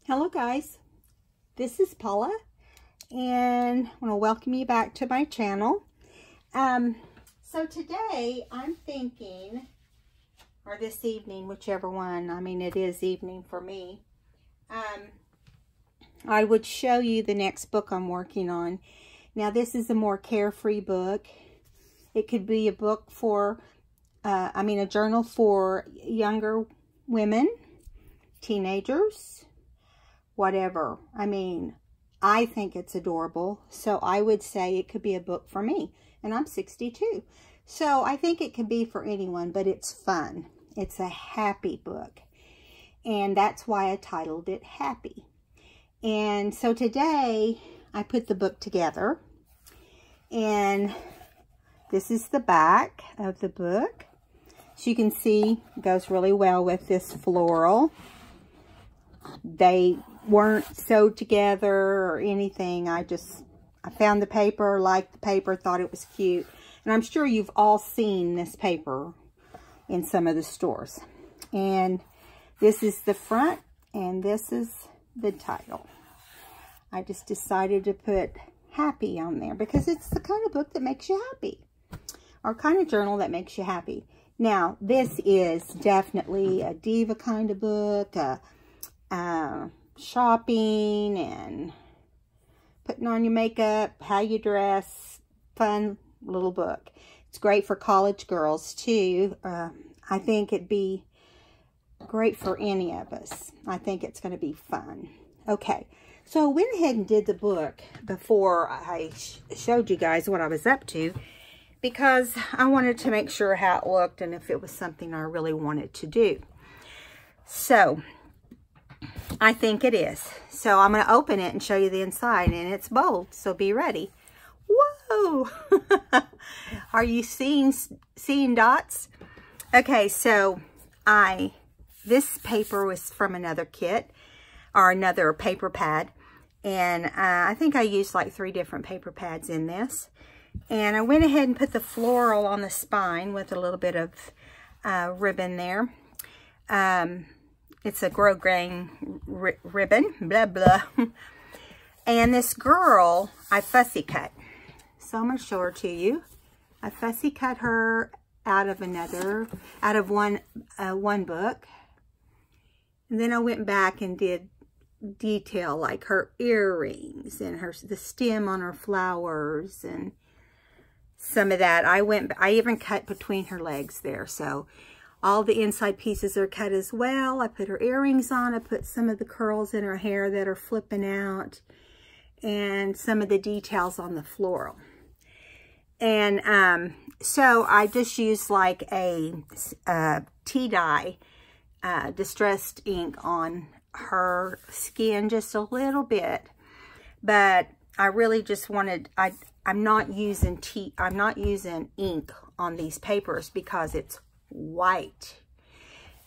Hello guys, this is Paula and I want to welcome you back to my channel. So today I'm thinking, or this evening, whichever one, I mean it is evening for me, I would show you the next book I'm working on. Now this is a more carefree book. It could be a book for, a journal for younger women, teenagers, whatever. I think it's adorable, so I would say it could be a book for me, and I'm 62, so I think it could be for anyone, but it's fun. It's a happy book, and that's why I titled it Happy. And so today I put the book together, and this is the back of the book. So you can see it goes really well with this floral. They weren't sewed together or anything. I found the paper, liked the paper, thought it was cute. And I'm sure you've all seen this paper in some of the stores. And this is the front, and this is the title. I just decided to put happy on there because it's the kind of book that makes you happy, or kind of journal that makes you happy. Now, this is definitely a diva kind of book, shopping and putting on your makeup, how you dress, fun little book. It's great for college girls too. I think it'd be great for any of us. I think it's going to be fun. Okay, so I went ahead and did the book before I showed you guys what I was up to, because I wanted to make sure how it looked and if it was something I really wanted to do. So I think it is. So I'm going to open it and show you the inside, and it's bold, so be ready. Whoa! Are you seeing dots? Okay, so this paper was from another kit, or another paper pad, and I think I used like 3 different paper pads in this. And I went ahead and put the floral on the spine with a little bit of ribbon there. It's a grosgrain ribbon, blah, blah. And this girl, I fussy cut. So I'm going to show her to you. I fussy cut her out of one book. And then I went back and did detail, like her earrings and the stem on her flowers and some of that. I even cut between her legs there, so all the inside pieces are cut as well. I put her earrings on. I put some of the curls in her hair that are flipping out, and some of the details on the floral. And so I just used like a tea dye distressed ink on her skin, just a little bit, but I really just wanted, I'm not using ink on these papers because it's white.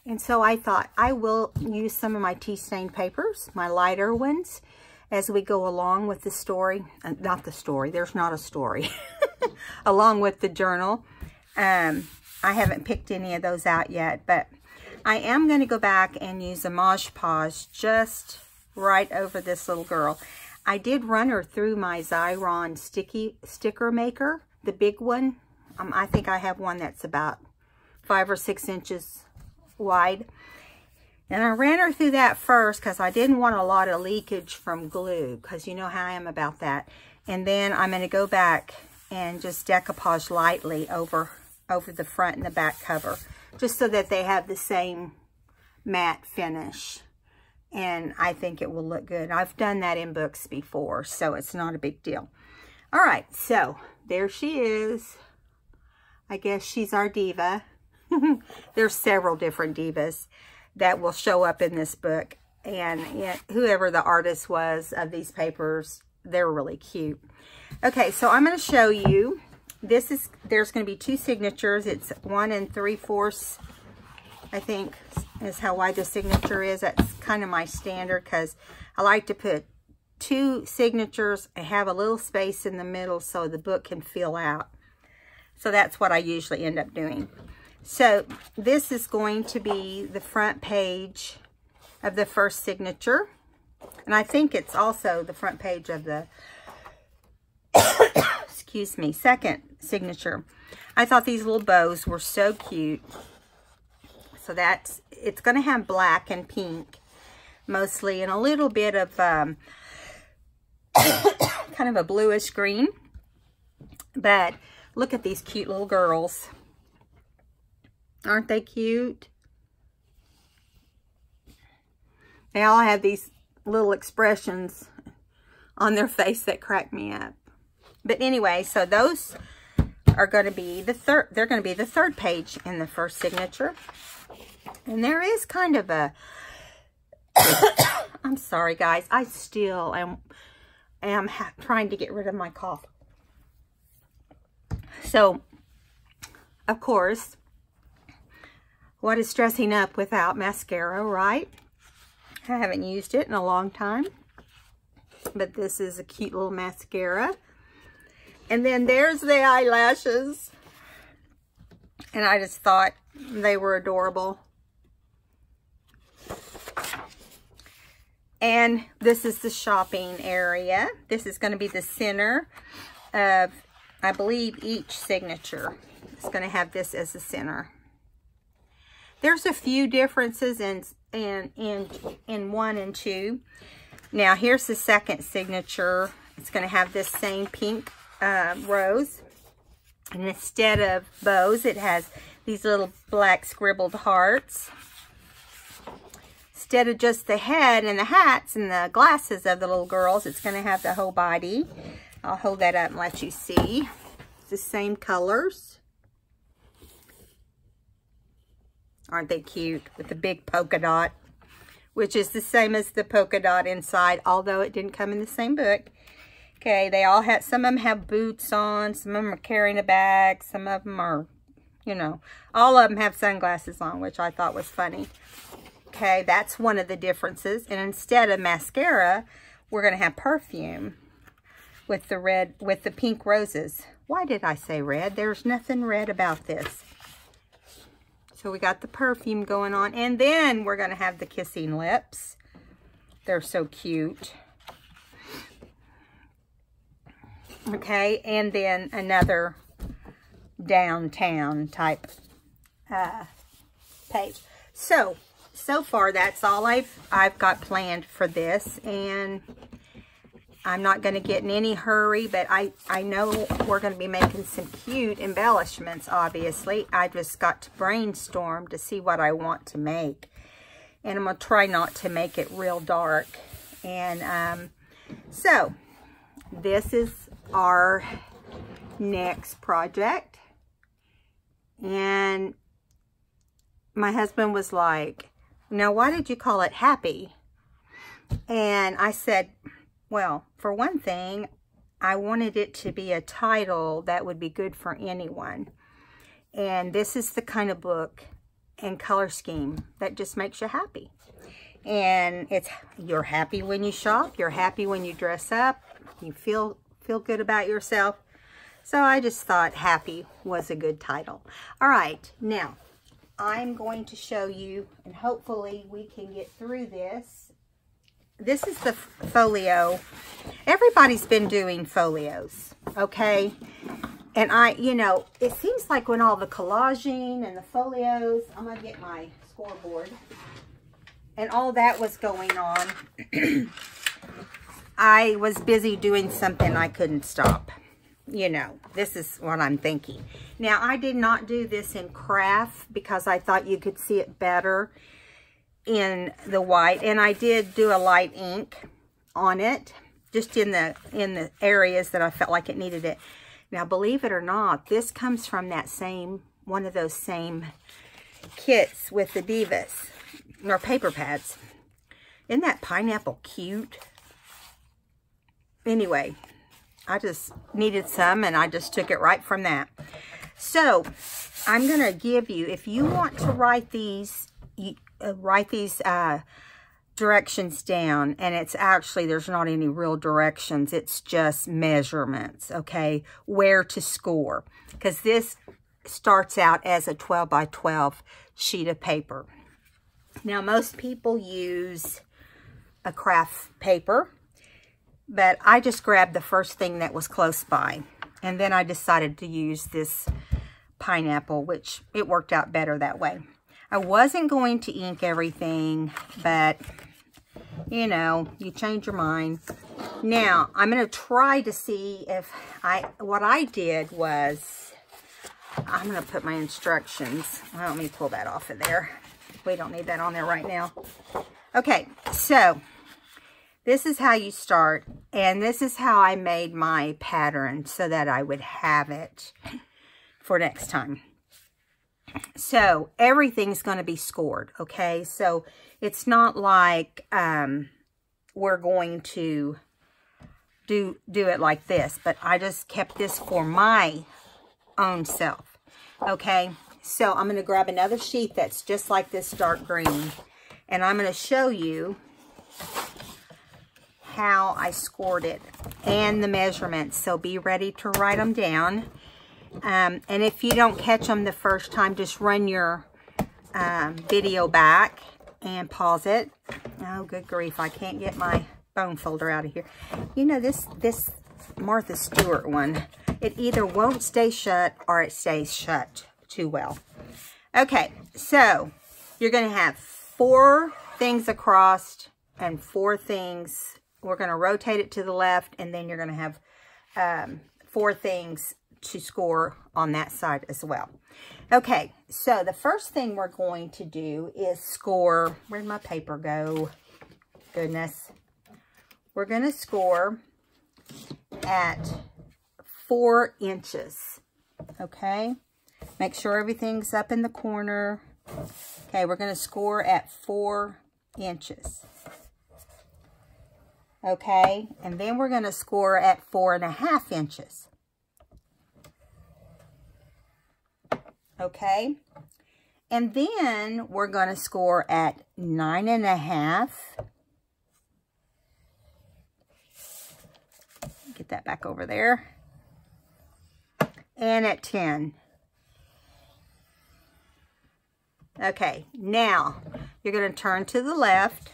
And so I thought I will use some of my tea stained papers, my lighter ones, as we go along with the story. Not the story, there's not a story. Along with the journal. I haven't picked any of those out yet, but I am going to go back and use a Mod Podge just right over this little girl. I did run her through my Xyron sticker maker, the big one. I think I have one that's about 5 or 6 inches wide. And I ran her through that first because I didn't want a lot of leakage from glue, because you know how I am about that. And then I'm going to go back and just decoupage lightly over the front and the back cover, just so that they have the same matte finish. And I think it will look good. I've done that in books before, so it's not a big deal. All right, so there she is. I guess she's our diva. There's several different divas that will show up in this book. And whoever the artist was of these papers, they're really cute. Okay, so I'm going to show you. There's going to be 2 signatures. It's 1 3/4, I think, is how wide the signature is. That's kind of my standard, because I like to put 2 signatures and have a little space in the middle so the book can fill out. So that's what I usually end up doing. So this is going to be the front page of the first signature. And I think it's also the front page of the, excuse me, second signature. I thought these little bows were so cute. So it's going to have black and pink mostly, and a little bit of kind of a bluish green. But look at these cute little girls. Aren't they cute? They all have these little expressions on their face that crack me up. But anyway, so those are going to be the third. They're going to be the third page in the first signature. And there is kind of a, I'm sorry guys, I still am trying to get rid of my cough. So, of course, what is dressing up without mascara, right? I haven't used it in a long time. But this is a cute little mascara. And then there's the eyelashes. And I just thought they were adorable. And this is the shopping area. This is going to be the center of, I believe, each signature. It's going to have this as the center. There's a few differences in 1 and 2. Now, here's the second signature. It's going to have this same pink rose. And instead of bows, it has these little black scribbled hearts. Instead of just the head and the hats and the glasses of the little girls, it's going to have the whole body. I'll hold that up and let you see. It's the same colors. Aren't they cute? With the big polka dot, which is the same as the polka dot inside, although it didn't come in the same book. Okay, they all have, some of them have boots on, some of them are carrying a bag, some of them are, you know, all of them have sunglasses on, which I thought was funny. Okay, that's one of the differences. And instead of mascara, we're going to have perfume with the red, with the pink roses. Why did I say red? There's nothing red about this. So we got the perfume going on. And then we're going to have the kissing lips. They're so cute. Okay, and then another downtown type page. So far, that's all I've got planned for this, and I'm not going to get in any hurry, but I know we're going to be making some cute embellishments, obviously. I just got to brainstorm to see what I want to make, and I'm going to try not to make it real dark. And so, this is our next project, and my husband was like, now, why did you call it Happy? And I said, well, for one thing, I wanted it to be a title that would be good for anyone. And this is the kind of book and color scheme that just makes you happy. And you're happy when you shop, you're happy when you dress up, you feel good about yourself. So I just thought Happy was a good title. All right, now I'm going to show you, and hopefully we can get through this. This is the folio. Everybody's been doing folios, okay? And you know, it seems like when all the collaging and the folios, I'm going to get my scoreboard, and all that was going on, I was busy doing something I couldn't stop. You know, this is what I'm thinking. Now, I did not do this in craft because I thought you could see it better in the white. And I did do a light ink on it, just in the areas that I felt like it needed it. Now, believe it or not, this comes from that one of those same kits with the Divas, or paper pads. Isn't that pineapple cute? Anyway, I just needed some, and I just took it right from that. So, I'm going to give you, if you want to write these directions down, and it's actually, there's not any real directions, it's just measurements, okay, where to score, because this starts out as a 12 by 12 sheet of paper. Now, most people use a craft paper, but I just grabbed the first thing that was close by. And then I decided to use this pineapple, which it worked out better that way. I wasn't going to ink everything, but you know, you change your mind. Now, I'm going to try to see if what I did was, I'm going to put my instructions. Well, let me pull that off of there. We don't need that on there right now. Okay, so this is how you start, and this is how I made my pattern so that I would have it for next time. So everything's going to be scored, okay? So it's not like we're going to do it like this, but I just kept this for my own self, okay? So I'm going to grab another sheet that's just like this dark green, and I'm going to show you how I scored it and the measurements. So be ready to write them down. And if you don't catch them the first time, just run your video back and pause it. Oh, good grief, I can't get my bone folder out of here. You know, this Martha Stewart one, it either won't stay shut or it stays shut too well. Okay, so you're going to have 4 things across and 4 things. We're going to rotate it to the left, and then you're going to have 4 things to score on that side as well. Okay, so the first thing we're going to do is score. Where'd my paper go? Goodness. We're going to score at 4 inches. Okay, make sure everything's up in the corner. Okay, we're going to score at 4 inches. Okay, and then we're going to score at 4.5 inches. Okay, and then we're going to score at 9.5. Get that back over there. And at 10. Okay, now you're going to turn to the left.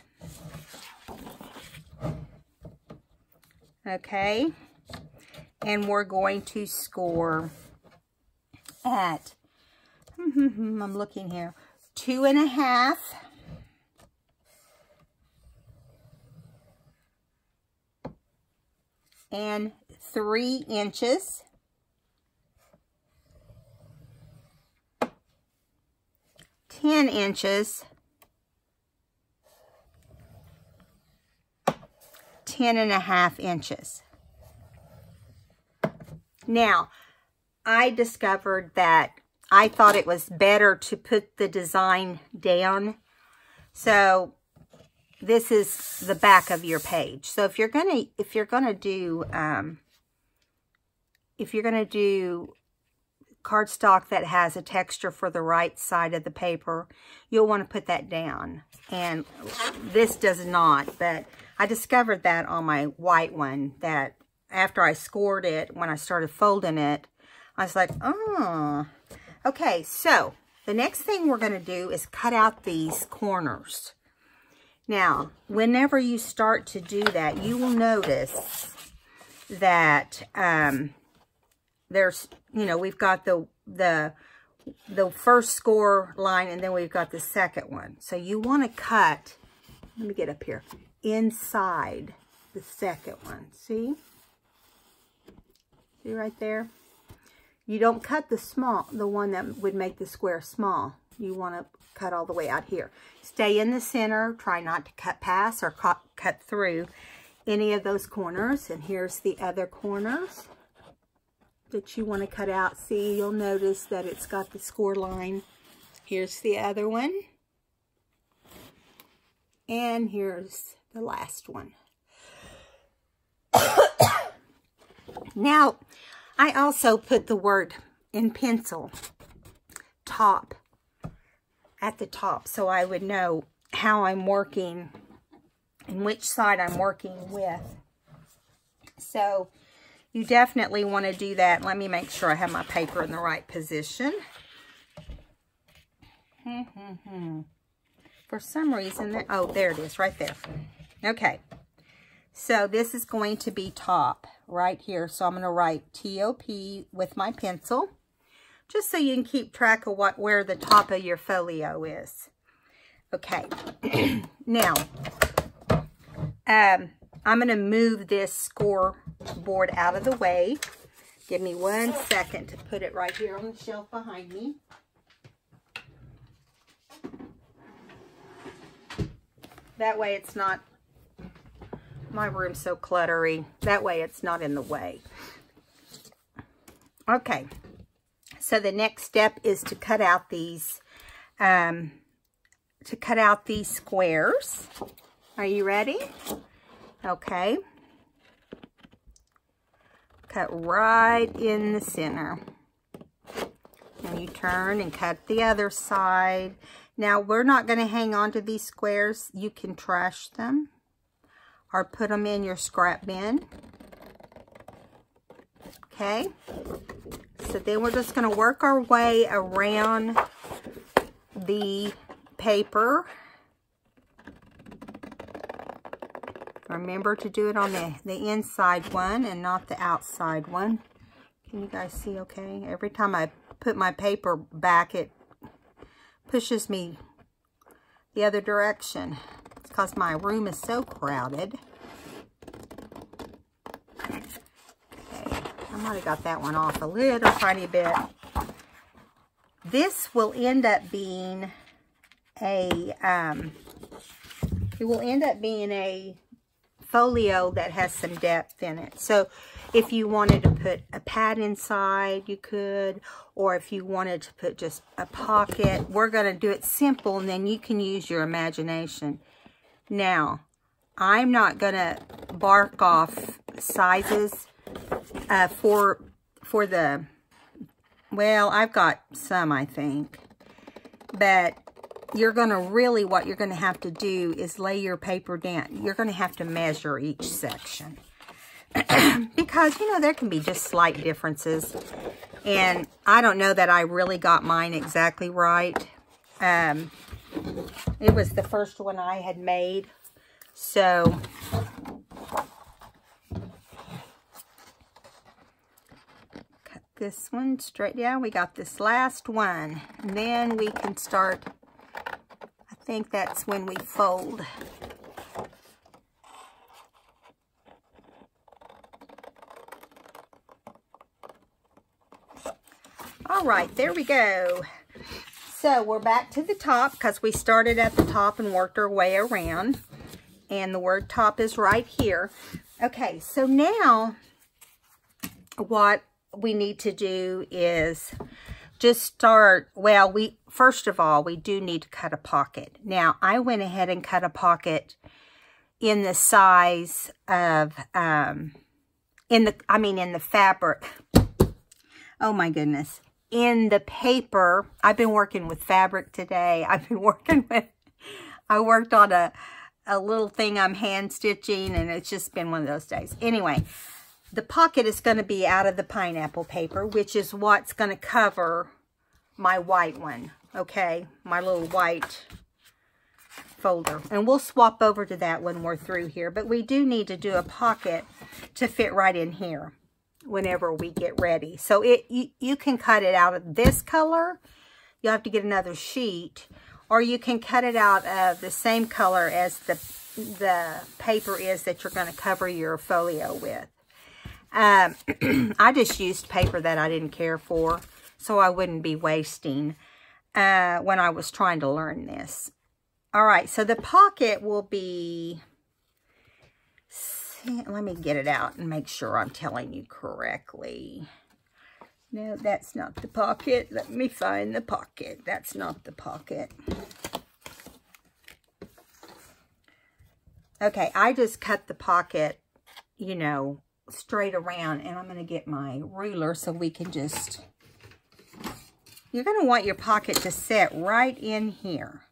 Okay, and we're going to score at, I'm looking here, 2.5. And 3 inches. 10 inches. 10.5 inches. Now, I discovered that I thought it was better to put the design down. So this is the back of your page. So if you're gonna do cardstock that has a texture for the right side of the paper, you'll want to put that down. And this does not, but I discovered that on my white one, that after I scored it, when I started folding it, I was like, oh. Okay, so the next thing we're going to do is cut out these corners. Now, whenever you start to do that, you will notice that there's, you know, we've got the first score line, and then we've got the second one. So you want to cut, let me get up here, inside the second one. See? See right there? You don't cut the one that would make the square small. You want to cut all the way out here. Stay in the center. Try not to cut past or cut through any of those corners. And here's the other corners that you want to cut out. See, you'll notice that it's got the score line. Here's the other one. And here's the last one. Now, I also put the word in pencil, top, at the top, so I would know how I'm working and which side I'm working with. So you definitely want to do that. Let me make sure I have my paper in the right position. For some reason, oh, there it is, right there. Okay, so this is going to be top right here. So I'm going to write T-O-P with my pencil, just so you can keep track of where the top of your folio is. Okay, now I'm going to move this scoreboard out of the way. Give me 1 second to put it right here on the shelf behind me. That way it's not, my room's so cluttery. That way it's not in the way. Okay, so the next step is to cut out these, squares. Are you ready? Okay. Cut right in the center. And you turn and cut the other side. Now, we're not going to hang on to these squares. You can trash them or put them in your scrap bin. Okay. So then we're just going to work our way around the paper. Remember to do it on the inside one and not the outside one. Can you guys see okay? Every time I put my paper back, it pushes me the other direction. It's because my room is so crowded. Okay, I might have got that one off a little tiny bit. This will end up being a, it will end up being a folio that has some depth in it. So if you wanted to put a pad inside, you could, or if you wanted to put just a pocket, we're going to do it simple, and then you can use your imagination. Now, I'm not going to bark off sizes for the, well, I've got some, I think, but you're going to really, what you're going to have to do is lay your paper down. You're going to have to measure each section. Because, you know, there can be just slight differences. And I don't know that I really got mine exactly right. It was the first one I had made. So, cut this one straight down. We got this last one. And then we can start, I think that's when we fold. All right, there we go. So we're back to the top because we started at the top and worked our way around. And the word top is right here. Okay, so now what we need to do is just start, well, first of all, we do need to cut a pocket. Now, I went ahead and cut a pocket in the size of, in the fabric. Oh my goodness. In the paper, I've been working with fabric today. I worked on a little thing I'm hand stitching, and it's just been one of those days. Anyway, the pocket is going to be out of the pineapple paper, which is what's going to cover my white one, okay? My little white folder. And we'll swap over to that when we're through here. But we do need to do a pocket to fit right in here whenever we get ready. So you can cut it out of this color. You'll have to get another sheet. Or you can cut it out of the same color as the paper is that you're going to cover your folio with. I just used paper that I didn't care for, so I wouldn't be wasting when I was trying to learn this. All right, so the pocket will be, let me get it out and make sure I'm telling you correctly. No, that's not the pocket. Let me find the pocket. That's not the pocket. Okay, I just cut the pocket, you know, straight around, and I'm going to get my ruler so we can just, you're going to want your pocket to sit right in here.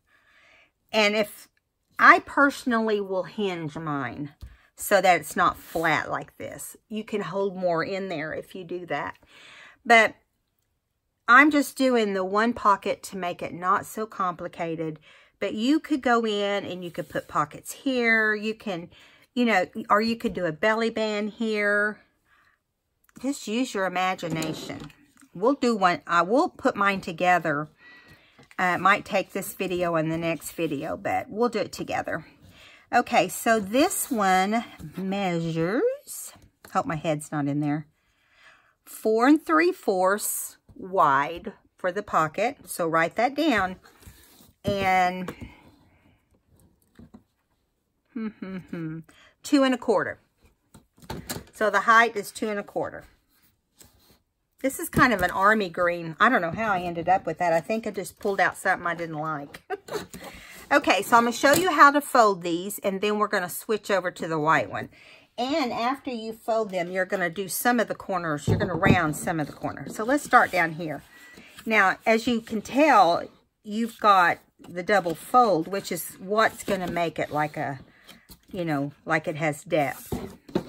And if, I personally will hinge mine so that it's not flat like this. You can hold more in there if you do that. But I'm just doing the one pocket to make it not so complicated, But you could go in and you could put pockets here. You can, you know, or you could do a belly band here. Just use your imagination. We'll do one. I will put mine together. It might take this video and the next video, but we'll do it together. Okay, so this one measures, hope my head's not in there, 4 3/4 wide for the pocket. So write that down. And 2 1/4. So the height is 2 1/4. This is kind of an army green. I don't know how I ended up with that. I think I just pulled out something I didn't like. Okay, so I'm going to show you how to fold these, and then we're going to switch over to the white one. And after you fold them, you're going to do some of the corners. You're going to round some of the corners. So let's start down here. Now, as you can tell, you've got the double fold, which is what's going to make it like a, you know, like it has depth.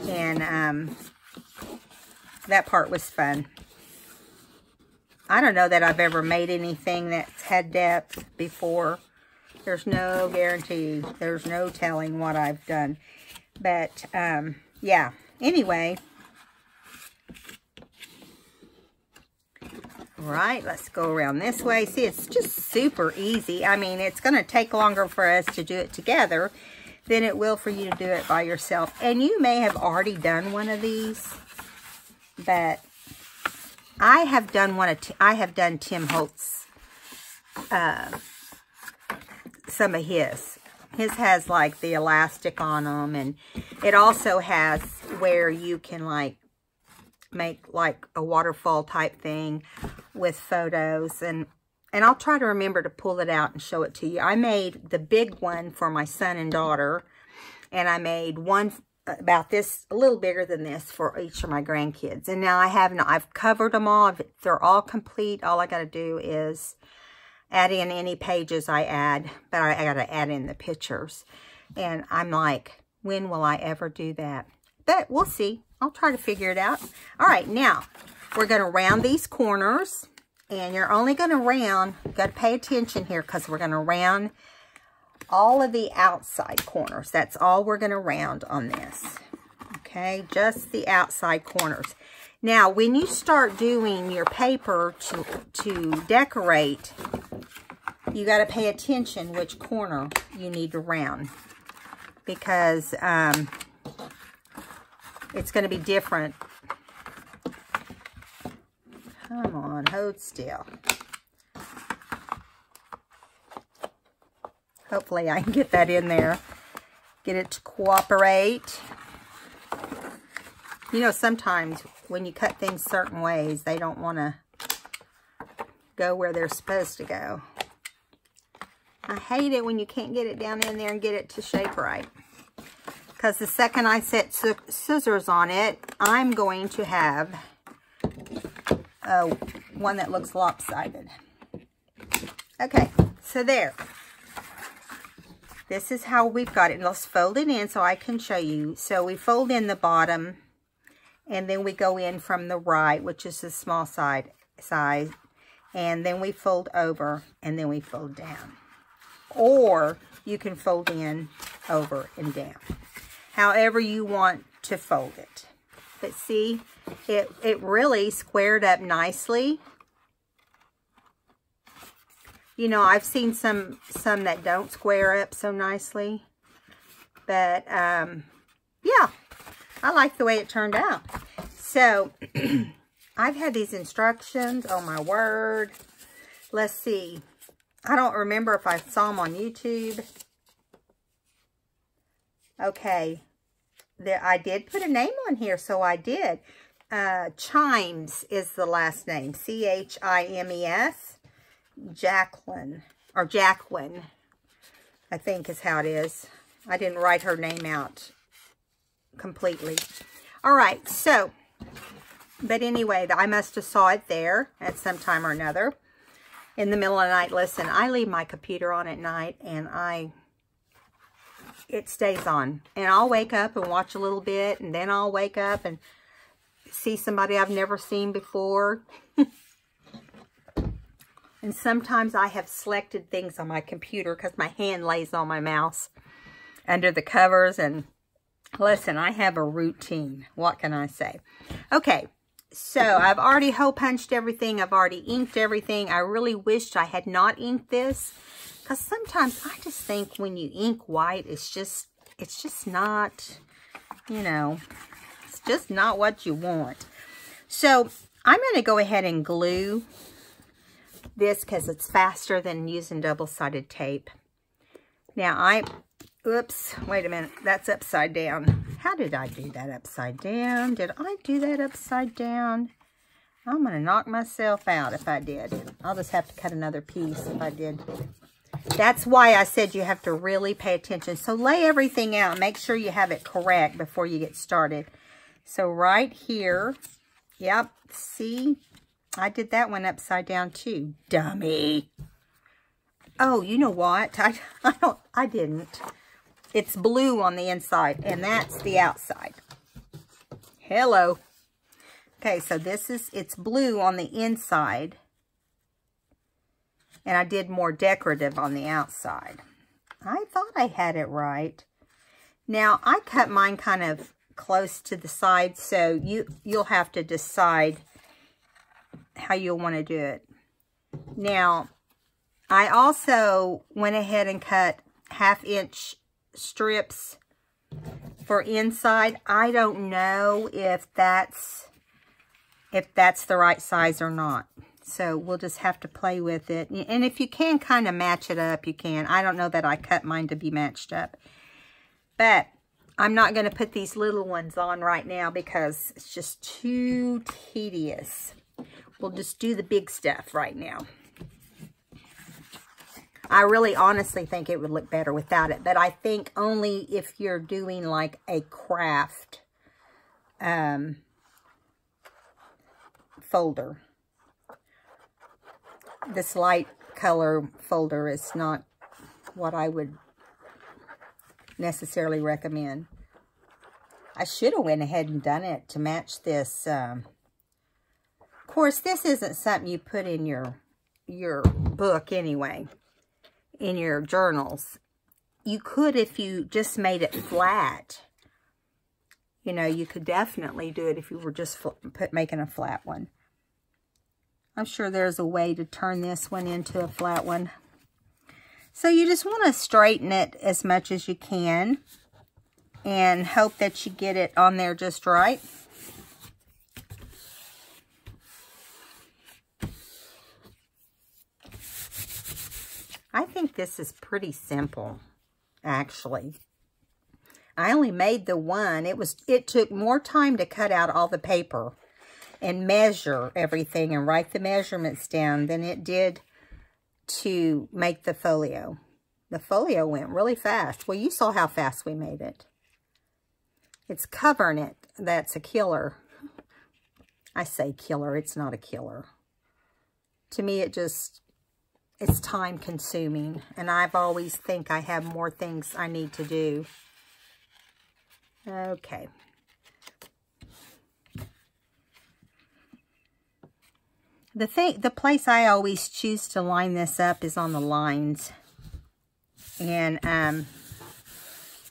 And that part was fun. I don't know that I've ever made anything that's had depth before. There's no guarantee. There's no telling what I've done. But, yeah. Anyway. All right, let's go around this way. See, it's just super easy. I mean, it's going to take longer for us to do it together than it will for you to do it by yourself. And you may have already done one of these, but I have done I have done Tim Holtz, some of his. His has like the elastic on them, and it also has where you can like make like a waterfall type thing with photos, and I'll try to remember to pull it out and show it to you. I made the big one for my son and daughter, and I made one about this, a little bigger than this, for each of my grandkids. And now I've covered them all. They're all complete. All I got to do is add in any pages I add, but I got to add in the pictures. And I'm like, when will I ever do that? But we'll see. I'll try to figure it out. All right, now we're going to round these corners, and you're only going to round, you've got to pay attention here, because we're going to round all of the outside corners. That's all we're going to round on this. Okay, just the outside corners. Now, when you start doing your paper to decorate, you got to pay attention which corner you need to round, because it's going to be different. Come on, hold still. Hopefully I can get that in there. Get it to cooperate. You know, sometimes when you cut things certain ways, they don't want to go where they're supposed to go. I hate it when you can't get it down in there and get it to shape right. Because the second I set scissors on it, I'm going to have one that looks lopsided. Okay, so there. This is how we've got it. Let's fold it in so I can show you. So we fold in the bottom, and then we go in from the right, which is the small size, and then we fold over, and then we fold down. Or you can fold in, over, and down. However you want to fold it. But see, it really squared up nicely. You know, I've seen some that don't square up so nicely. But, yeah, I like the way it turned out. So, I've had these instructions. Oh, my word. Let's see. I don't remember if I saw them on YouTube. Okay. I did put a name on here, so I did. Chimes is the last name. C-H-I-M-E-S. Jacqueline, I think is how it is. I didn't write her name out completely. All right, so, but anyway, I must have saw it there at some time or another in the middle of the night. Listen, I leave my computer on at night, and it stays on. And I'll wake up and watch a little bit, and then I'll wake up and see somebody I've never seen before. And sometimes I have selected things on my computer because my hand lays on my mouse under the covers. And listen, I have a routine. What can I say? Okay, so I've already hole punched everything. I've already inked everything. I really wished I had not inked this, because sometimes I just think when you ink white, it's just not, you know, it's just not what you want. So I'm going to go ahead and glue this because it's faster than using double-sided tape. Now oops, wait a minute, that's upside down. How did I do that upside down? Did I do that upside down? I'm going to knock myself out if I did. I'll just have to cut another piece if I did. That's why I said you have to really pay attention. So lay everything out. Make sure you have it correct before you get started. So right here, yep, see? I did that one upside down too. Dummy. Oh, you know what? I didn't. It's blue on the inside, and that's the outside. Hello. Okay, so it's blue on the inside. And I did more decorative on the outside. I thought I had it right. Now, I cut mine kind of close to the side, so you'll have to decide how you'll want to do it. Now, I also went ahead and cut 1/2-inch strips for inside. I don't know if that's the right size or not. So we'll just have to play with it. And if you can kind of match it up, you can. I don't know that I cut mine to be matched up. But I'm not going to put these little ones on right now because it's just too tedious. We'll just do the big stuff right now. I really honestly think it would look better without it. But I think only if you're doing like a craft folder. This light color folder is not what I would necessarily recommend. I should have went ahead and done it to match this. Of course, this isn't something you put in your book anyway, in your journals. You could if you just made it flat. You know, you could definitely do it if you were just making a flat one. I'm sure there's a way to turn this one into a flat one. So you just want to straighten it as much as you can and hope that you get it on there just right. I think this is pretty simple, actually. I only made the one. It took more time to cut out all the paper and measure everything and write the measurements down than it did to make the folio. The folio went really fast. Well, you saw how fast we made it. It's covering it. That's a killer. I say killer. It's not a killer. To me, it's time consuming. And I've always think I have more things I need to do. Okay. The place I always choose to line this up is on the lines. And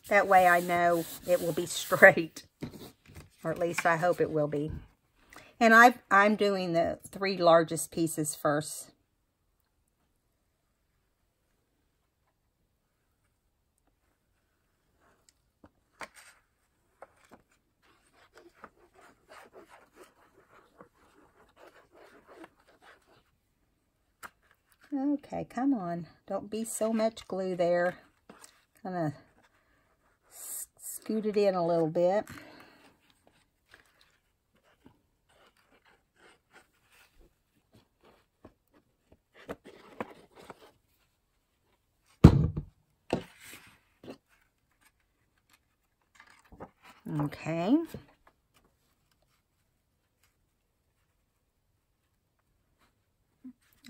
that way I know it will be straight. Or at least I hope it will be. And I'm doing the 3 largest pieces first. Okay, come on. Don't be so much glue there. Kind of scoot it in a little bit. Okay.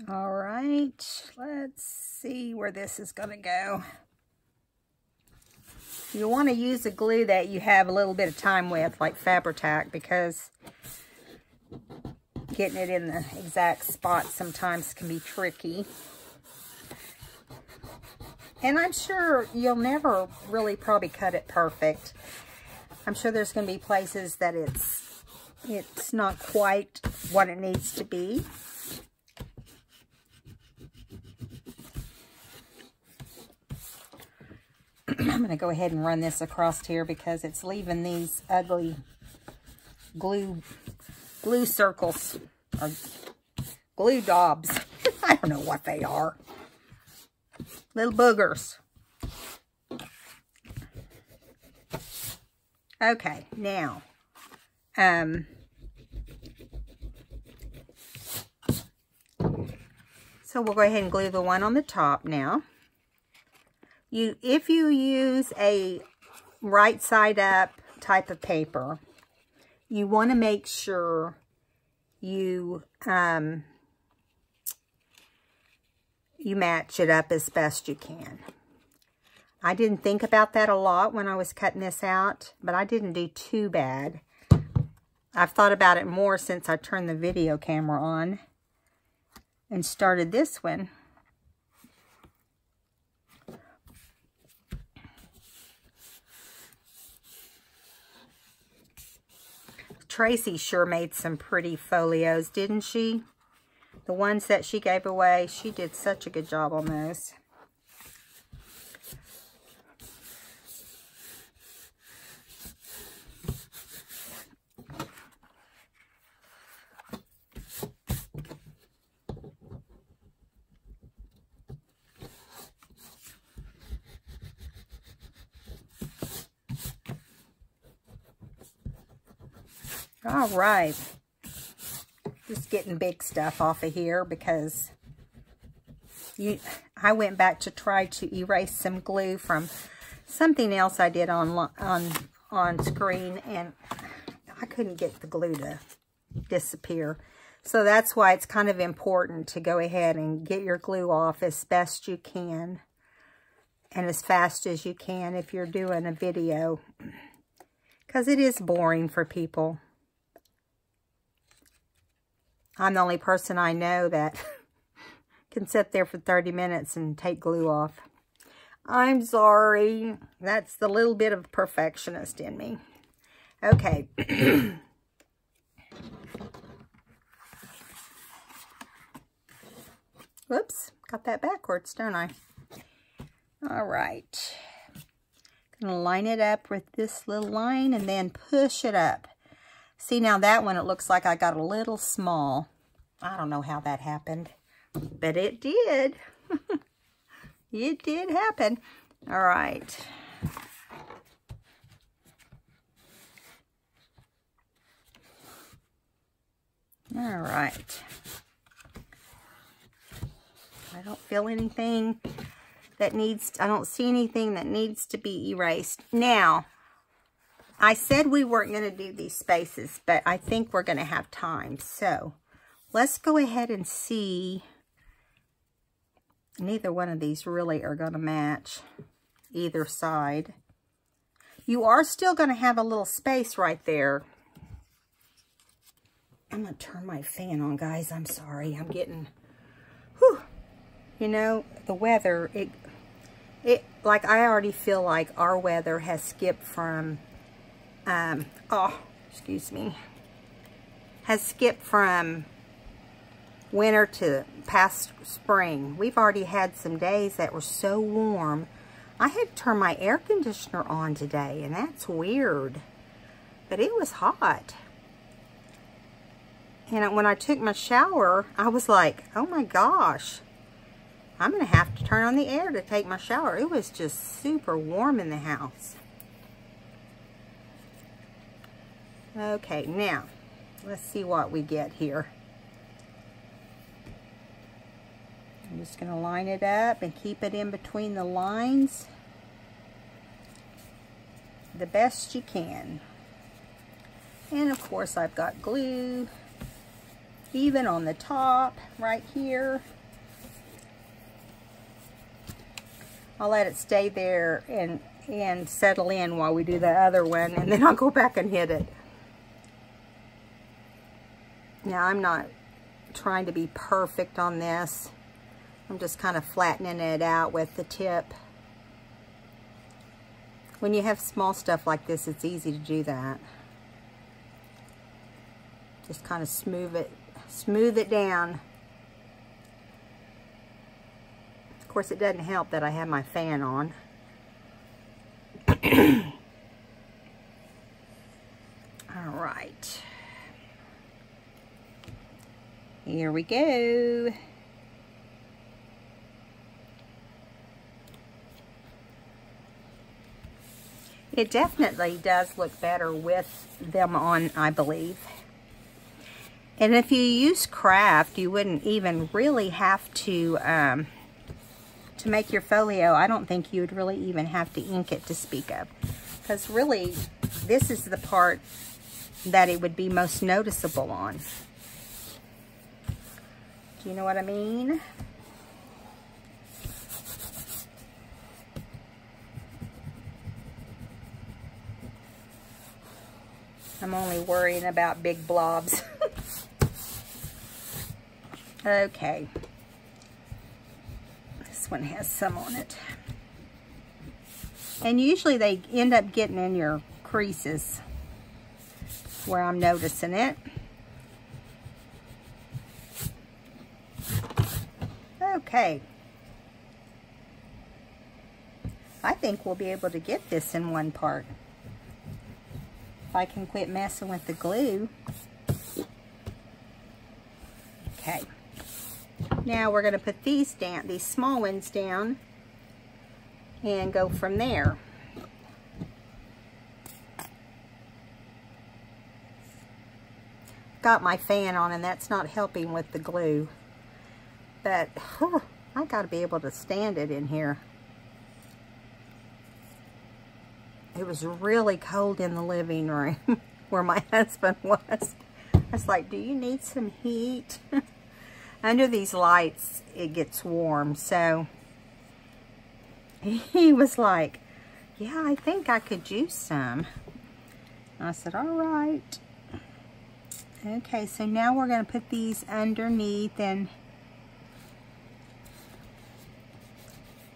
All right, let's see where this is going to go. You want to use a glue that you have a little bit of time with, like Fabri-Tac, because getting it in the exact spot sometimes can be tricky. And I'm sure you'll never really probably cut it perfect. I'm sure there's going to be places that it's not quite what it needs to be. I'm going to go ahead and run this across here because it's leaving these ugly glue circles or glue daubs. I don't know what they are. Little boogers. Okay, now, so we'll go ahead and glue the one on the top now. If you use a right side up type of paper, you want to make sure you match it up as best you can. I didn't think about that a lot when I was cutting this out, but I didn't do too bad. I've thought about it more since I turned the video camera on and started this one. Tracy sure made some pretty folios, didn't she? The ones that she gave away, she did such a good job on those. All right, just getting big stuff off of here because I went back to try to erase some glue from something else I did on screen, and I couldn't get the glue to disappear. So that's why it's kind of important to go ahead and get your glue off as best you can and as fast as you can if you're doing a video, because it is boring for people. I'm the only person I know that can sit there for 30 minutes and take glue off. I'm sorry. That's the little bit of perfectionist in me. Okay. Whoops. Got that backwards, don't I? All right. Gonna line it up with this little line and then push it up. See, now that one, it looks like I got a little small. I don't know how that happened, but it did. It did happen. All right. All right. I don't feel anything that needs, I don't see anything that needs to be erased. Now, I said we weren't going to do these spaces, but I think we're going to have time. So let's go ahead and see. Neither one of these really are going to match either side. You are still going to have a little space right there. I'm going to turn my fan on, guys. I'm sorry. I'm getting, whew. You know, the weather, like I already feel like our weather has skipped from has skipped from winter to past spring. We've already had some days that were so warm. I had to turn my air conditioner on today, and that's weird. But it was hot. And when I took my shower, I was like, oh my gosh, I'm going to have to turn on the air to take my shower. It was just super warm in the house. Okay, now, let's see what we get here. I'm just going to line it up and keep it in between the lines the best you can. And of course, I've got glue even on the top right here. I'll let it stay there and settle in while we do the other one, and then I'll go back and hit it. Now, I'm not trying to be perfect on this. I'm just kind of flattening it out with the tip. When you have small stuff like this, it's easy to do that. Just kind of smooth it down. Of course, it doesn't help that I have my fan on. All right. Here we go. It definitely does look better with them on, I believe. And if you use craft, you wouldn't even really have to make your folio. I don't think you would really even have to ink it to speak of. Because really, this is the part that it would be most noticeable on. Do you know what I mean? I'm only worrying about big blobs. Okay. This one has some on it. And usually they end up getting in your creases where I'm noticing it. Okay. I think we'll be able to get this in one part. If I can quit messing with the glue. Okay. Now we're going to put these down, these small ones down, and go from there. Got my fan on, and that's not helping with the glue. But I got to be able to stand it in here. It was really cold in the living room where my husband was. I was like, do you need some heat? Under these lights, it gets warm. So he was like, yeah, I think I could use some. I said, all right. Okay, so now we're going to put these underneath, and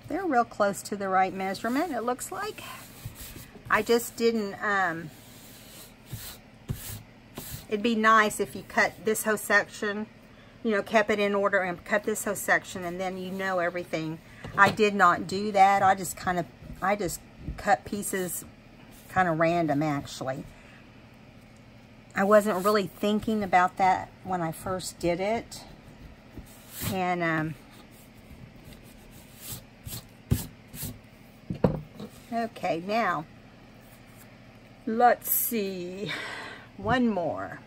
they're real close to the right measurement, it looks like. I just didn't, it'd be nice if you cut this whole section, you know, kept it in order and cut this whole section, and then you know everything. I did not do that. I just cut pieces kind of random, actually. I wasn't really thinking about that when I first did it. And, okay, now, let's see, one more.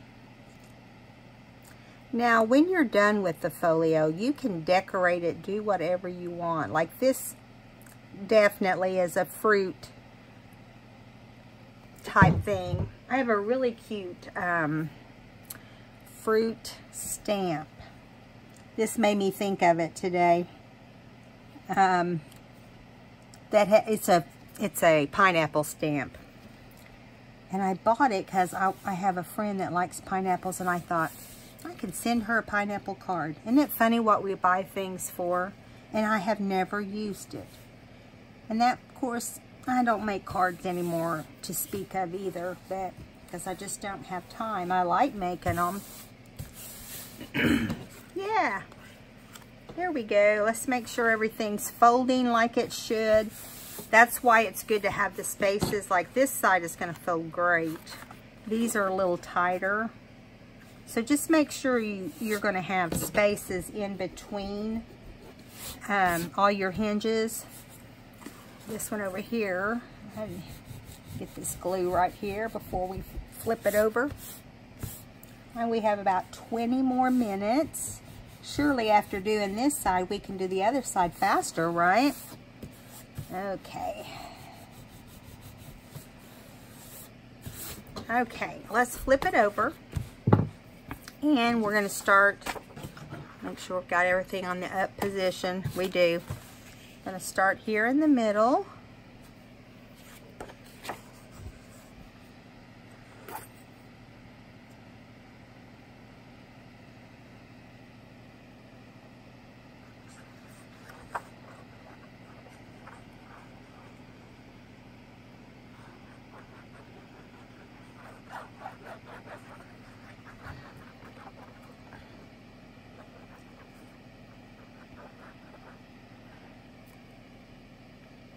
Now, when you're done with the folio, you can decorate it, do whatever you want. Like this definitely is a fruit type thing. I have a really cute fruit stamp. This made me think of it today. It's a pineapple stamp. And I bought it because I have a friend that likes pineapples, and I thought, I could send her a pineapple card. Isn't it funny what we buy things for? And I have never used it. And that, of course, I don't make cards anymore to speak of either, because I just don't have time. I like making them. Yeah. There we go. Let's make sure everything's folding like it should. That's why it's good to have the spaces. Like this side is going to fold great. These are a little tighter. So just make sure you're going to have spaces in between all your hinges. This one over here. Get this glue right here before we flip it over. And we have about 20 more minutes. Surely after doing this side, we can do the other side faster, right? Okay. Okay, let's flip it over. And we're going to start, make sure we've got everything on the up position. We do. I'm going to start here in the middle.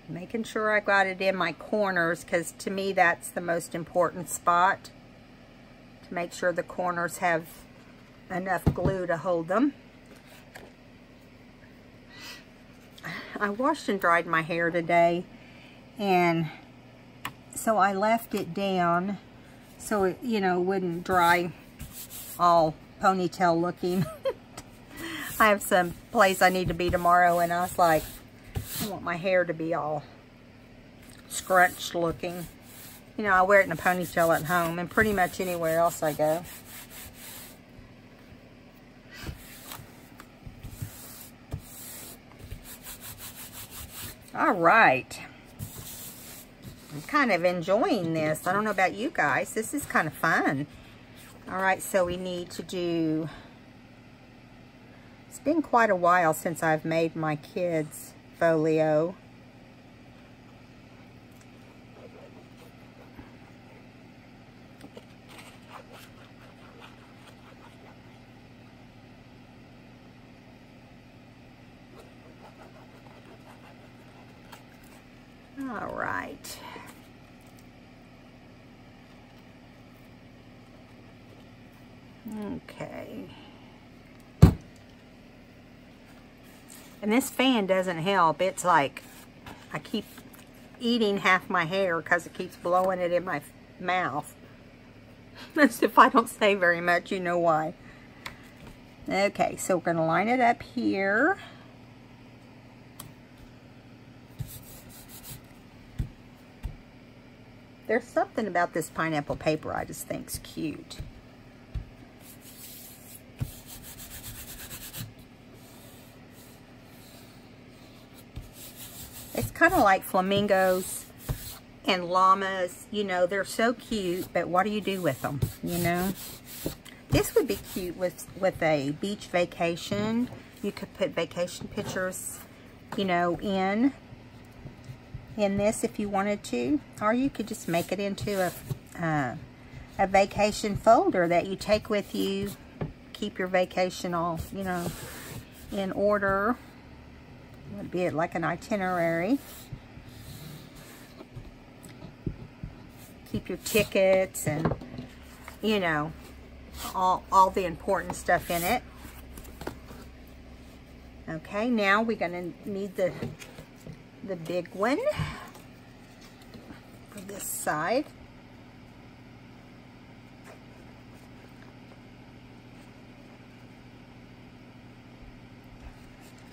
making sure I got it in my corners, because to me that's the most important spot, to make sure the corners have enough glue to hold them. I washed and dried my hair today, and so I left it down so it, you know, wouldn't dry all ponytail looking. I have some place I need to be tomorrow, and I was like, I want my hair to be all scrunched looking. You know, I wear it in a ponytail at home and pretty much anywhere else I go. All right. I'm kind of enjoying this. I don't know about you guys. This is kind of fun. All right, so we need to do... It's been quite a while since I've made my kids' folio. All right. Okay. And this fan doesn't help. It's like I keep eating half my hair because it keeps blowing it in my mouth. As if I don't say very much, you know why. Okay, so we're going to line it up here. There's something about this pineapple paper I just think's cute. It's kind of like flamingos and llamas. You know, they're so cute, but what do you do with them, you know? This would be cute with a beach vacation. You could put vacation pictures, you know, in this if you wanted to, or you could just make it into a vacation folder that you take with you. Keep your vacation all, you know, in order. Would be like an itinerary. Keep your tickets and, you know, all the important stuff in it. Okay, now we're gonna need the big one for this side.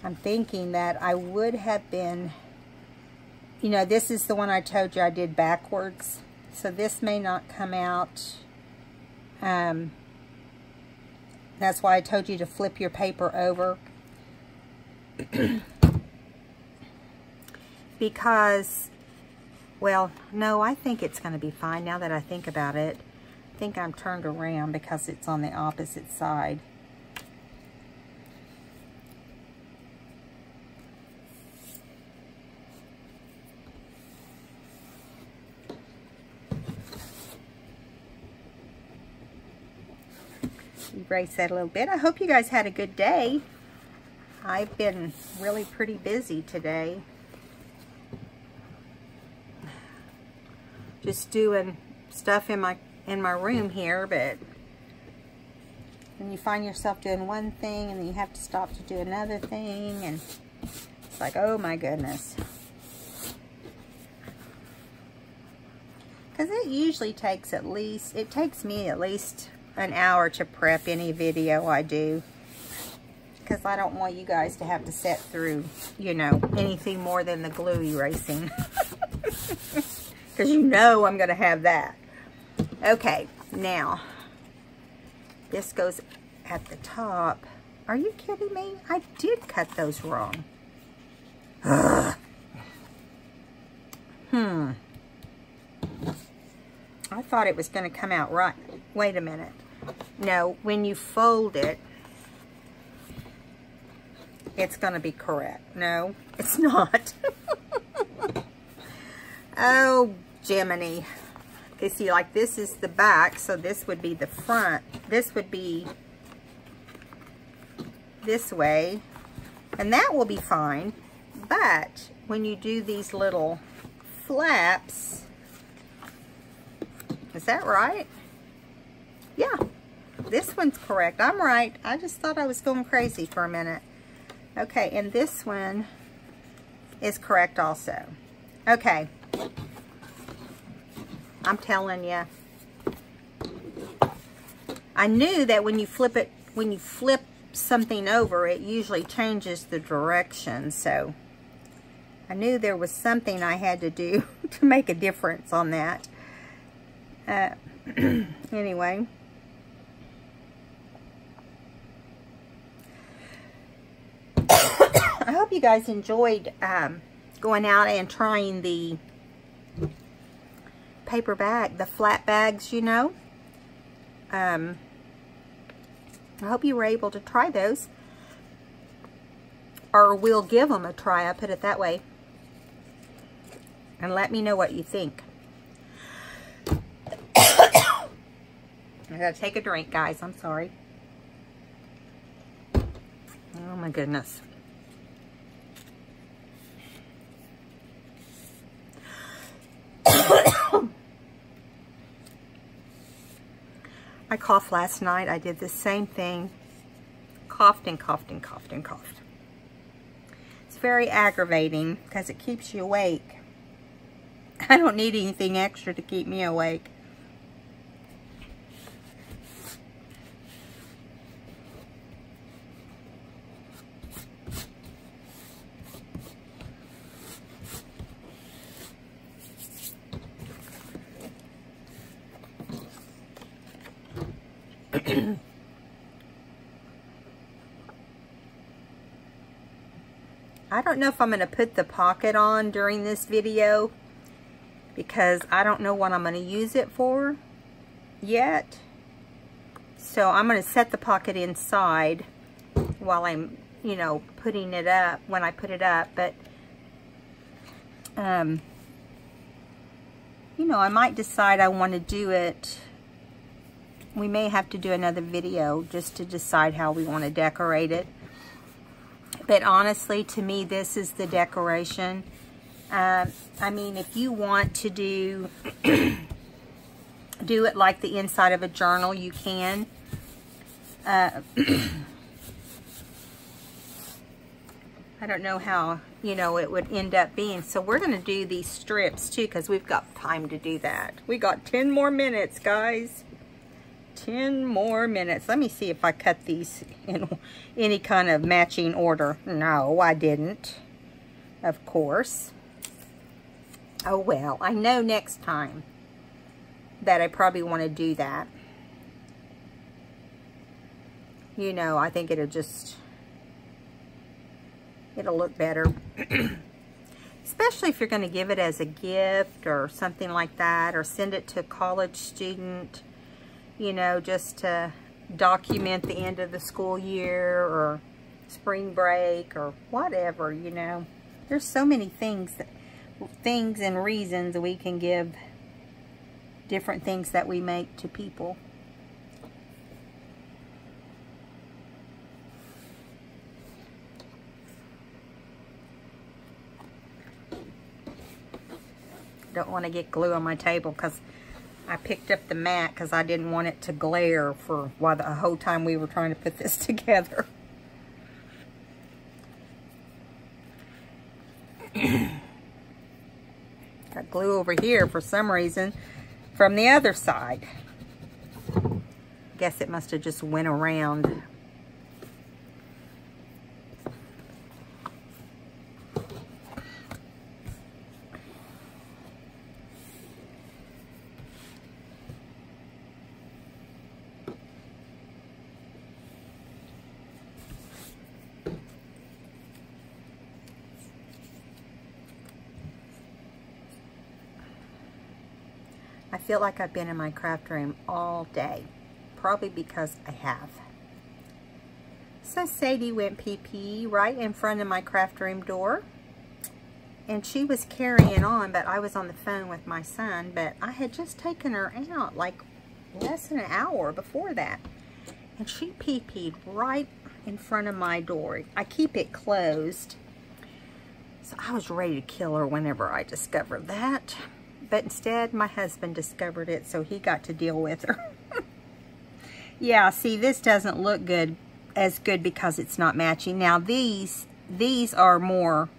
I'm thinking that I would have been, you know, this is the one I told you I did backwards, so this may not come out. That's why I told you to flip your paper over. Because, well, no, I think it's going to be fine now that I think about it. I think I'm turned around because it's on the opposite side. Erase that a little bit. I hope you guys had a good day. I've been really pretty busy today. Just doing stuff in my room here, but then you find yourself doing one thing and then you have to stop to do another thing, and it's like, oh my goodness. Because it usually takes it takes me at least an hour to prep any video I do. Because I don't want you guys to have to sit through, you know, anything more than the glue erasing. Because you know I'm going to have that. Okay, now, this goes at the top. Are you kidding me? I did cut those wrong. Ugh. I thought it was going to come out right. Wait a minute. No, when you fold it, it's going to be correct. No, it's not. Oh, Jiminy. Okay, see, like this is the back, so this would be the front. This would be this way, and that will be fine. But when you do these little flaps, is that right? Yeah, this one's correct. I'm right. I just thought I was going crazy for a minute. Okay, and this one is correct also. Okay. I'm telling you. I knew that when you flip it, when you flip something over, it usually changes the direction. So I knew there was something I had to do to make a difference on that. Anyway. I hope you guys enjoyed going out and trying the paper bag, the flat bags, you know. I hope you were able to try those. Or we'll give them a try, I put it that way. And let me know what you think. I gotta take a drink, guys. I'm sorry. Oh my goodness. I coughed last night. I did the same thing. Coughed and coughed and coughed and coughed. It's very aggravating because it keeps you awake. I don't need anything extra to keep me awake. I don't know if I'm going to put the pocket on during this video because I don't know what I'm going to use it for yet. So I'm going to set the pocket inside while I'm, you know, putting it up, when I put it up. But, you know, I might decide I want to do it. We may have to do another video just to decide how we want to decorate it. But honestly, to me, this is the decoration. I mean, if you want to do it like the inside of a journal, you can. I don't know how, you know, it would end up being. So we're going to do these strips too, because we've got time to do that. We got 10 more minutes, guys. 10 more minutes. Let me see if I cut these in any kind of matching order. No, I didn't. Of course. Oh well, I know next time that I probably want to do that. You know, I think it'll look better. Especially if you're going to give it as a gift or something like that, or send it to a college student. You know, just to document the end of the school year or spring break or whatever, you know. There's so many things and reasons we can give different things that we make to people. Don't want to get glue on my table because I picked up the mat because I didn't want it to glare for while the whole time we were trying to put this together. Got glue over here for some reason from the other side. Guess it must have just went around. I feel like I've been in my craft room all day, probably because I have. So Sadie went pee-pee right in front of my craft room door, and she was carrying on, but I was on the phone with my son, but I had just taken her out like less than an hour before that, and she pee-peed right in front of my door. I keep it closed So I was ready to kill her whenever I discovered that. But instead, my husband discovered it, so he got to deal with her. Yeah, see, this doesn't look as good because it's not matching. Now, these are more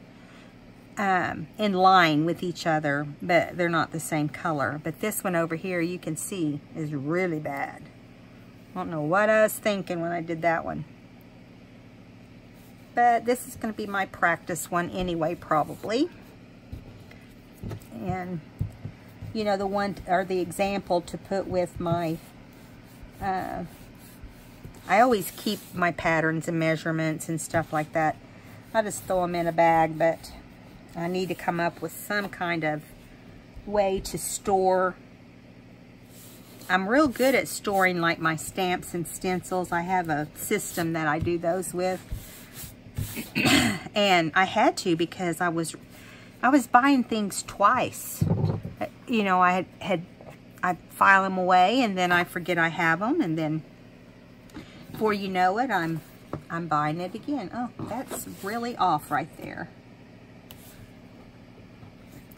in line with each other, but they're not the same color. But this one over here, you can see, is really bad. I don't know what I was thinking when I did that one. But this is going to be my practice one anyway, probably. And, you know, the one, or the example to put with my, I always keep my patterns and measurements and stuff like that. I just throw them in a bag, but I need to come up with some kind of way to store. I'm real good at storing like my stamps and stencils. I have a system that I do those with. And I had to because I was buying things twice. You know, I file them away and then I forget I have them, and then before you know it, I'm buying it again. Oh, that's really off right there.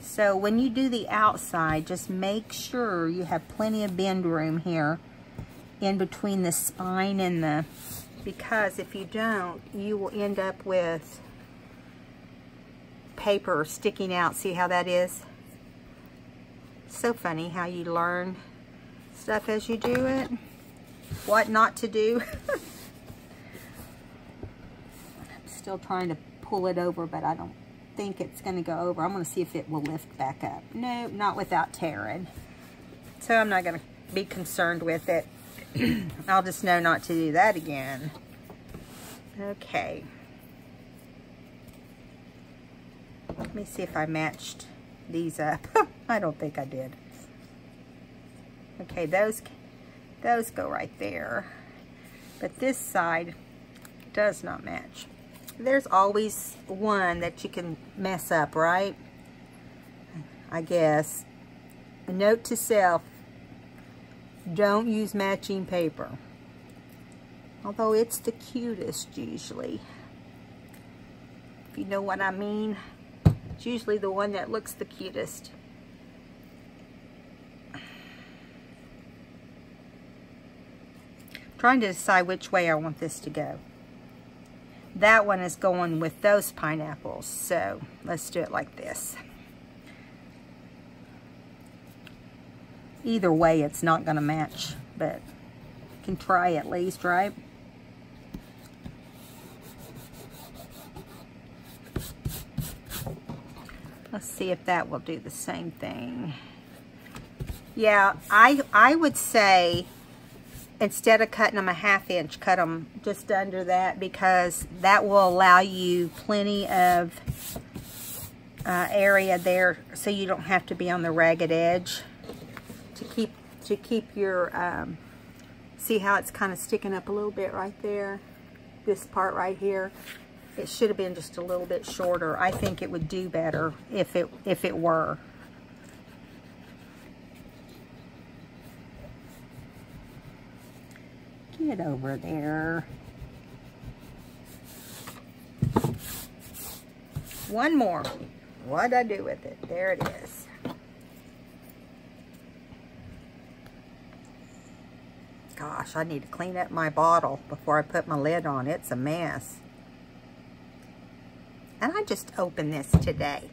So when you do the outside, just make sure you have plenty of bend room here in between the spine and the, because if you don't, you will end up with paper sticking out. See how that is? So funny how you learn stuff as you do it. What not to do. I'm still trying to pull it over, but I don't think it's going to go over. I'm going to see if it will lift back up. No, not without tearing. So I'm not going to be concerned with it. I'll just know not to do that again. Okay. Let me see if I matched these up. I don't think I did. Okay, those go right there. But this side does not match. There's always one that you can mess up, right? I guess. A note to self, don't use matching paper. Although it's the cutest usually. If you know what I mean. It's usually the one that looks the cutest. I'm trying to decide which way I want this to go. That one is going with those pineapples, so let's do it like this. Either way, it's not going to match, but you can try at least, right? Let's see if that will do the same thing. Yeah, I would say instead of cutting them a 1/2 inch, cut them just under that, because that will allow you plenty of area there, so you don't have to be on the ragged edge to keep your. See how it's kind of sticking up a little bit right there. This part right here. It should have been just a little bit shorter. I think it would do better if it were. Get over there. One more. What'd I do with it? There it is. Gosh, I need to clean up my bottle before I put my lid on. It's a mess. And I just opened this today.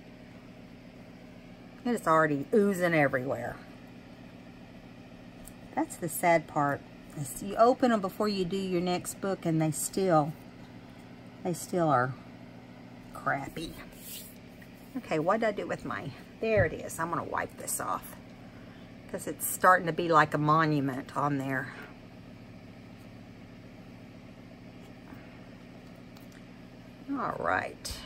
It's already oozing everywhere. That's the sad part. Is you open them before you do your next book, and they still are crappy. Okay, what did I do with my? There it is. I'm gonna wipe this off because it's starting to be like a monument on there. All right.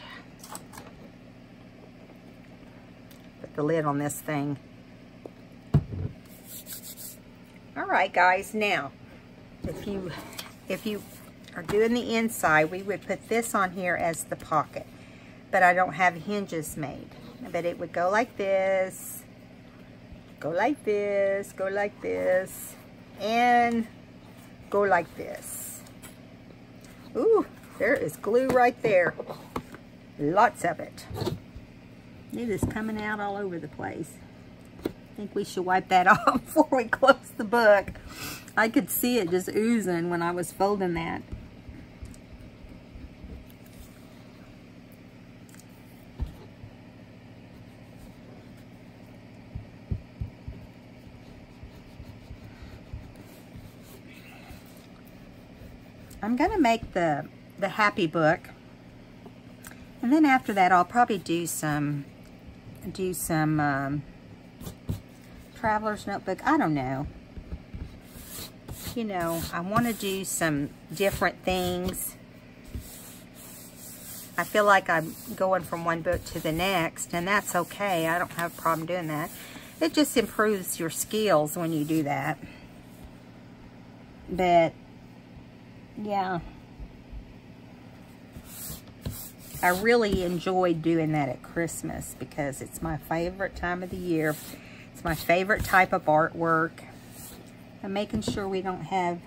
Put the lid on this thing. All right, guys. Now, if you are doing the inside, we would put this on here as the pocket. But I don't have hinges made. But it would go like this, go like this, go like this, and go like this. Ooh, there is glue right there. Lots of it. It is coming out all over the place. I think we should wipe that off before we close the book. I could see it just oozing when I was folding that. I'm going to make the happy book. And then after that, I'll probably do some traveler's notebook. I don't know. You know, I want to do some different things. I feel like I'm going from one book to the next, and that's okay. I don't have a problem doing that. It just improves your skills when you do that. But, yeah. I really enjoyed doing that at Christmas because it's my favorite time of the year. It's my favorite type of artwork. I'm making sure we don't have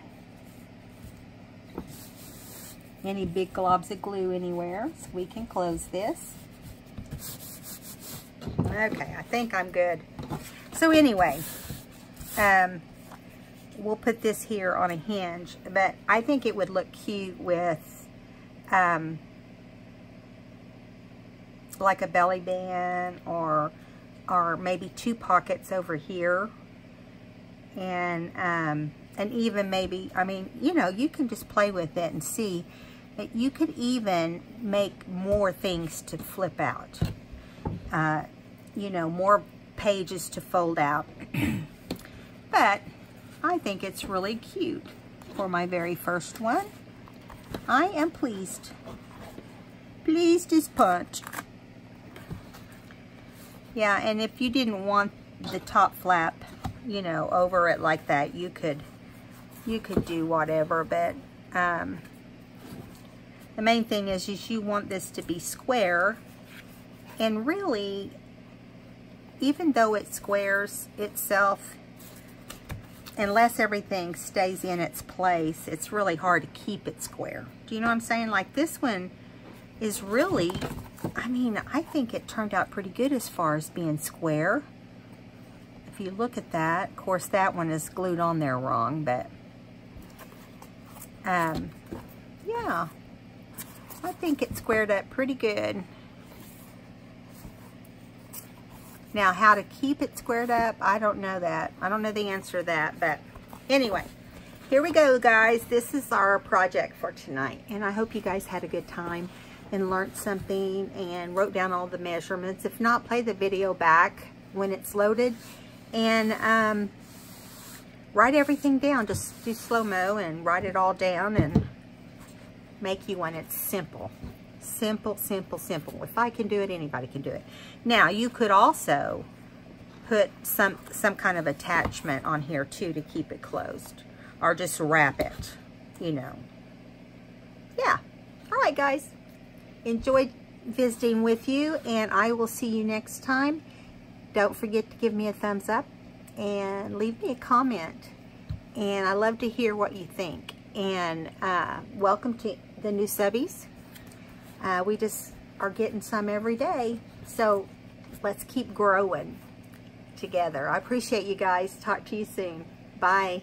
any big globs of glue anywhere, so we can close this. Okay, I think I'm good. So anyway, we'll put this here on a hinge, but I think it would look cute with like a belly band, or maybe 2 pockets over here, and even maybe, I mean, you know, you can just play with it and see that you could even make more things to flip out, you know, more pages to fold out. But I think it's really cute for my very first one. I am pleased. Pleased as punch. Yeah, and if you didn't want the top flap, you know, over it like that, you could do whatever, but the main thing is you want this to be square. And really, even though it squares itself, unless everything stays in its place, it's really hard to keep it square. Do you know what I'm saying? Like this one is really, I mean, I think it turned out pretty good as far as being square. If you look at that, of course that one is glued on there wrong, but yeah, I think it squared up pretty good. Now, how to keep it squared up, I don't know that. I don't know the answer to that, but anyway, here we go, guys. This is our project for tonight, and I hope you guys had a good time and learned something and wrote down all the measurements. If not, play the video back when it's loaded and write everything down. Just do slow-mo and write it all down and make you one. It's simple. Simple, simple, simple. If I can do it, anybody can do it. Now, you could also put some kind of attachment on here too to keep it closed, or just wrap it, you know. Yeah. All right, guys. Enjoyed visiting with you, and I will see you next time. Don't forget to give me a thumbs up and leave me a comment, and I love to hear what you think. And welcome to the new subbies. We just are getting some every day, so let's keep growing together. I appreciate you guys. Talk to you soon. Bye.